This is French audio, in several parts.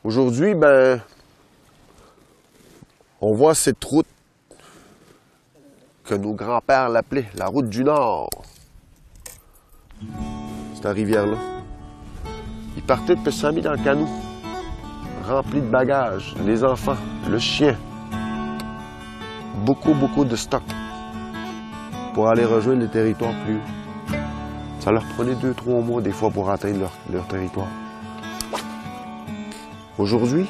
Aujourd'hui, ben, on voit cette route que nos grands-pères l'appelaient la route du Nord. Cette rivière-là. Ils partaient de Pessamit dans le canot, rempli de bagages, les enfants, le chien. Beaucoup de stock pour aller rejoindre les territoires plus hauts. Ça leur prenait 2-3 mois des fois pour atteindre leur territoire. Aujourd'hui,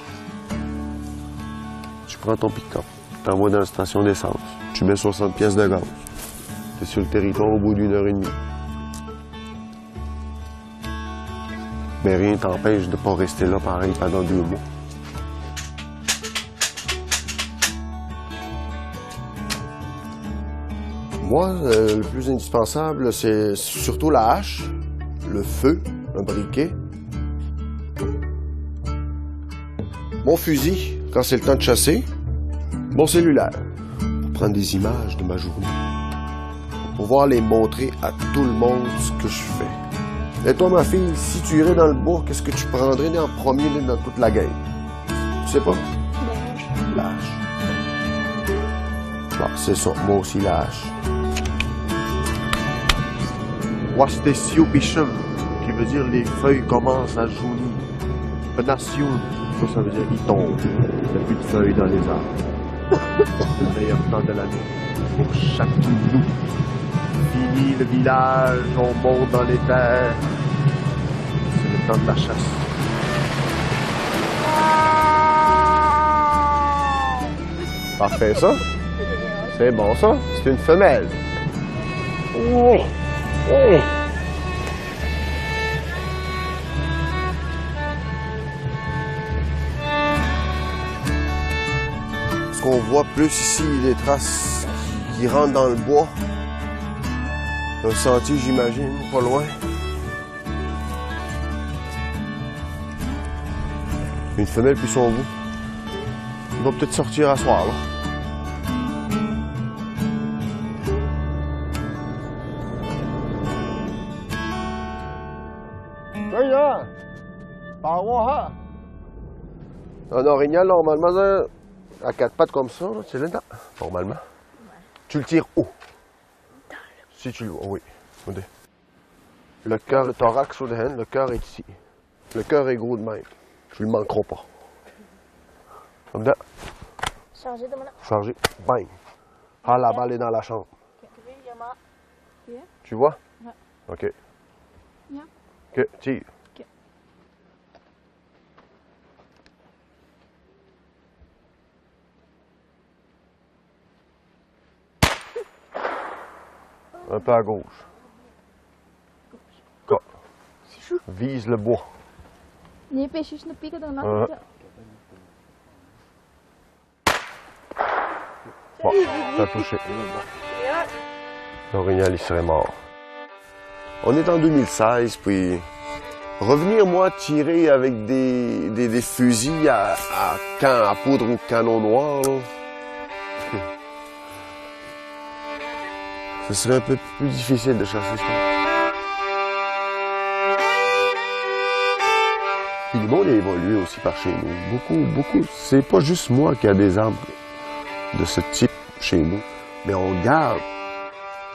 tu prends ton pick-up, tu t'envoies dans la station d'essence, tu mets 60 pièces de gaz. Tu es sur le territoire au bout d'1h30. Mais rien ne t'empêche de ne pas rester là pareil pendant 2 mois. Moi, le plus indispensable, c'est surtout la hache, le feu, un briquet, mon fusil, quand c'est le temps de chasser, mon cellulaire, pour prendre des images de ma journée, pour pouvoir les montrer à tout le monde ce que je fais. Et toi, ma fille, si tu irais dans le bois, qu'est-ce que tu prendrais en premier dans toute la game? Tu sais pas? La hache. Bon, c'est ça, moi aussi la hache. Wastesio Bisham, qui veut dire les feuilles commencent à jaunir. Penation, ça veut dire il tombe. Il n'y a plus de feuilles dans les arbres. Le meilleur temps de l'année pour chaque nous. Fini le village, on monte dans les terres. C'est le temps de la chasse. Parfait, ça. C'est bon, ça. C'est une femelle. Oh. Oh. Ce qu'on voit plus ici, les traces qui rentrent dans le bois. Un sentier, j'imagine, pas loin. Une femelle puis son bout. Il va peut-être sortir à soir, là. Un orignal, normalement, à 4 pattes comme ça, c'est là-dedans, normalement. Ouais. Tu le tires haut. Si tu le vois, oui. Le cœur, le thorax au dehors, le cœur est ici. Le cœur est gros de même. Tu le manqueras pas. Comme ça. Chargé de mon... Chargé. Bang. Ah, la balle est dans la chambre. Tu vois? Ouais. OK. Yeah. OK, tire. Un peu à gauche. Vise le bois. Ni peixes no pica do nada. Bon, t'as touché. L'orignal, il serait mort. On est en 2016, puis revenir, moi, tirer avec des fusils à poudre ou canon noir, là. Ce serait un peu plus difficile de chasser ça. Puis le monde a évolué aussi par chez nous. Beaucoup. C'est pas juste moi qui a des arbres de ce type chez nous, mais on garde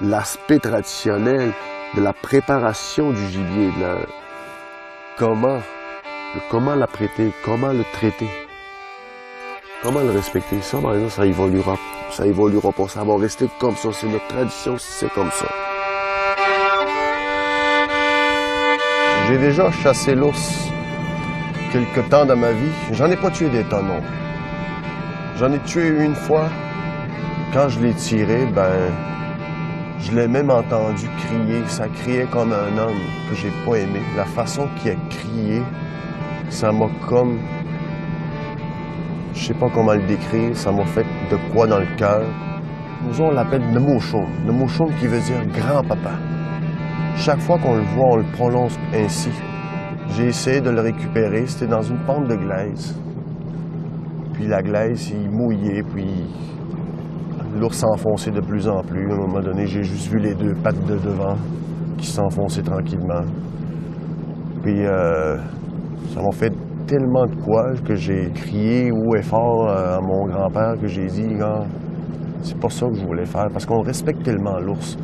l'aspect traditionnel de la préparation du gibier, comment l'apprêter, comment le traiter, comment le respecter. Ça, par exemple, ça évoluera pas, ça va rester comme ça, c'est notre tradition, c'est comme ça. J'ai déjà chassé l'ours quelque temps dans ma vie. J'en ai pas tué des tonnes non plus. J'en ai tué une fois. Quand je l'ai tiré, ben, je l'ai même entendu crier. Ça criait comme un homme que j'ai pas aimé. La façon qu'il a crié, ça m'a comme... Je sais pas comment le décrire, ça m'a fait de quoi dans le cœur. Nous, on l'appelle Nemoshon. Nemoshon qui veut dire grand-papa. Chaque fois qu'on le voit, on le prononce ainsi. J'ai essayé de le récupérer, c'était dans une pente de glaise. Puis la glaise, il mouillait, puis l'ours s'enfonçait de plus en plus. À un moment donné, j'ai juste vu les 2 pattes de devant qui s'enfonçaient tranquillement. Puis ça m'a fait tellement de quoi que j'ai crié haut et fort à mon grand-père que j'ai dit, gars, c'est pas ça que je voulais faire, parce qu'on respecte tellement l'ours.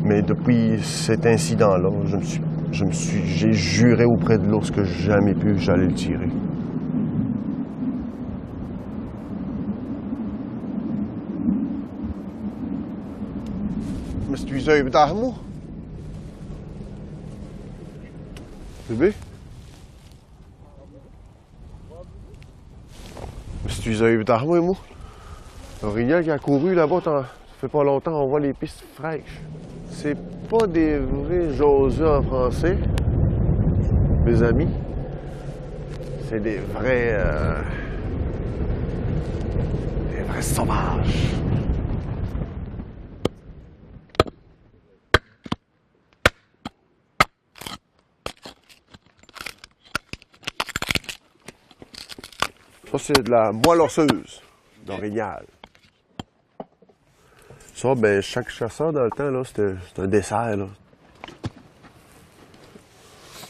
Mais depuis cet incident-là, j'ai juré auprès de l'ours que jamais plus j'allais le tirer. Müsst ihr über Dachmo? Bébé? Müsst ihr über Dachmo, moi? L'orignal qui a couru là-bas, ça fait pas longtemps, on voit les pistes fraîches. C'est pas des vrais José en français, mes amis. C'est des vrais sauvages. Ça, c'est de la moelle osseuse d'orignal. Ça, ben, chaque chasseur dans le temps, là, c'était un dessert, là.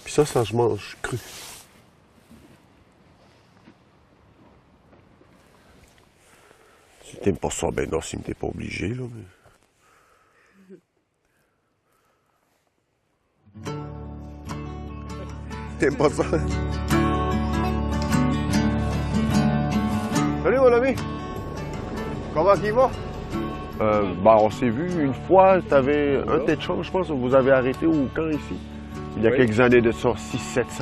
Puis ça se mange cru. Si t'aimes pas ça, ben non, si t'es pas obligé, là, mais... T'aimes pas ça? Salut, mon ami! Comment il va? Ben, on s'est vu une fois, t'avais un tête de champ, je pense, vous avez arrêté au camp ici. Il y a quelques années de ça, 7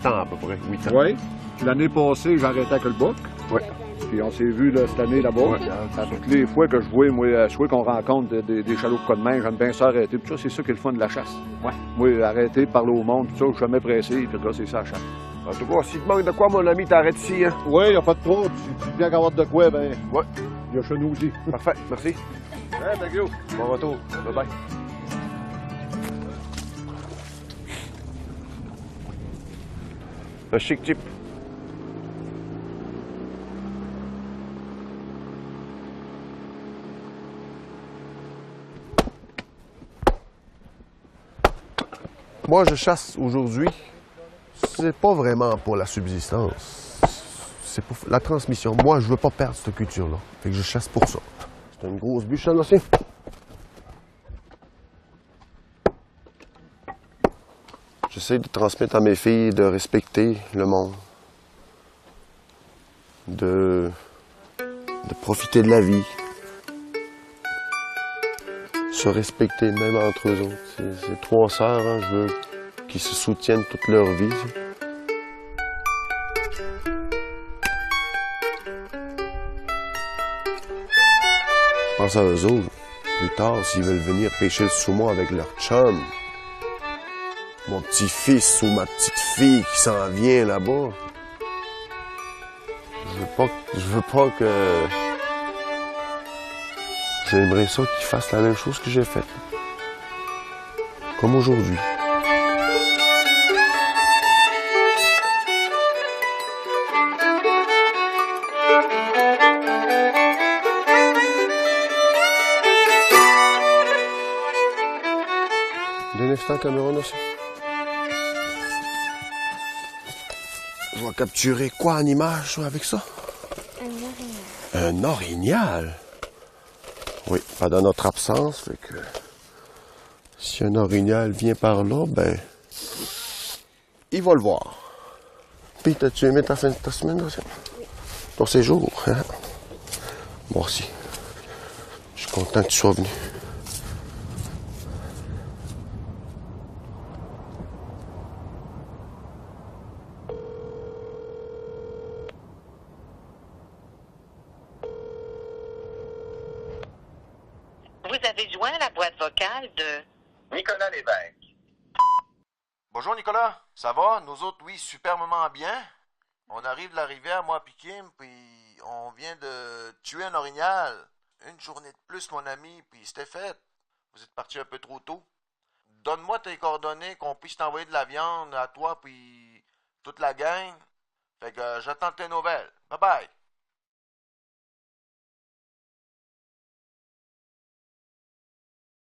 ans à peu près, 8 ans. Oui. L'année passée, j'ai arrêté à Colboc. Oui. Puis on s'est vu là, cette année là-bas. Ouais. Toutes les fois que je vois, moi, soit qu'on rencontre des chalots de main, j'aime bien ça arrêter. Puis ça, c'est ça qui est le fun de la chasse. Ouais. Moi, arrêter, parler au monde, tout ça, je suis jamais pressé. Puis là, c'est ça la chasse. En tout cas, si te manque de quoi, mon ami, t'arrêtes ici, hein? Oui, y a pas de trop. Si tu viens avoir de quoi, ben, Ouais. y a chez nous aussi. Parfait, merci. Ouais, thank you. Bon retour. Bye-bye. Le chic type. Moi, je chasse aujourd'hui. C'est pas vraiment pour la subsistance. C'est pour la transmission. Moi, je veux pas perdre cette culture-là. Fait que je chasse pour ça. C'est une grosse bûche, là, aussi. J'essaie de transmettre à mes filles de respecter le monde. De profiter de la vie. Se respecter même entre eux autres. C'est 3 sœurs, hein, je veux qu'ils se soutiennent toute leur vie. Je pense à eux autres. Plus tard, s'ils veulent venir pêcher le saumon avec leur chum. Mon petit-fils ou ma petite-fille qui s'en vient là-bas. Je veux pas que... J'aimerais ça qu'ils fassent la même chose que j'ai faite. Comme aujourd'hui. D'un instant, Cameron aussi. Je vais capturer quoi en image avec ça? Un orignal. Un orignal? Oui, pas dans notre absence, fait que si un orignal vient par là, ben, il va le voir. Puis, t'as-tu aimé ta semaine aussi? Oui. Ton séjour, hein? Moi aussi. Je suis content que tu sois venu. Vous avez joint la boîte vocale de Nicolas Lévesque. Bonjour Nicolas, ça va? Nous autres, oui, superbement bien. On arrive de la rivière, moi et Kim, puis on vient de tuer un orignal. Une journée de plus, mon ami, puis c'était fait. Vous êtes parti un peu trop tôt. Donne-moi tes coordonnées, qu'on puisse t'envoyer de la viande à toi, puis toute la gang. Fait que j'attends tes nouvelles. Bye bye.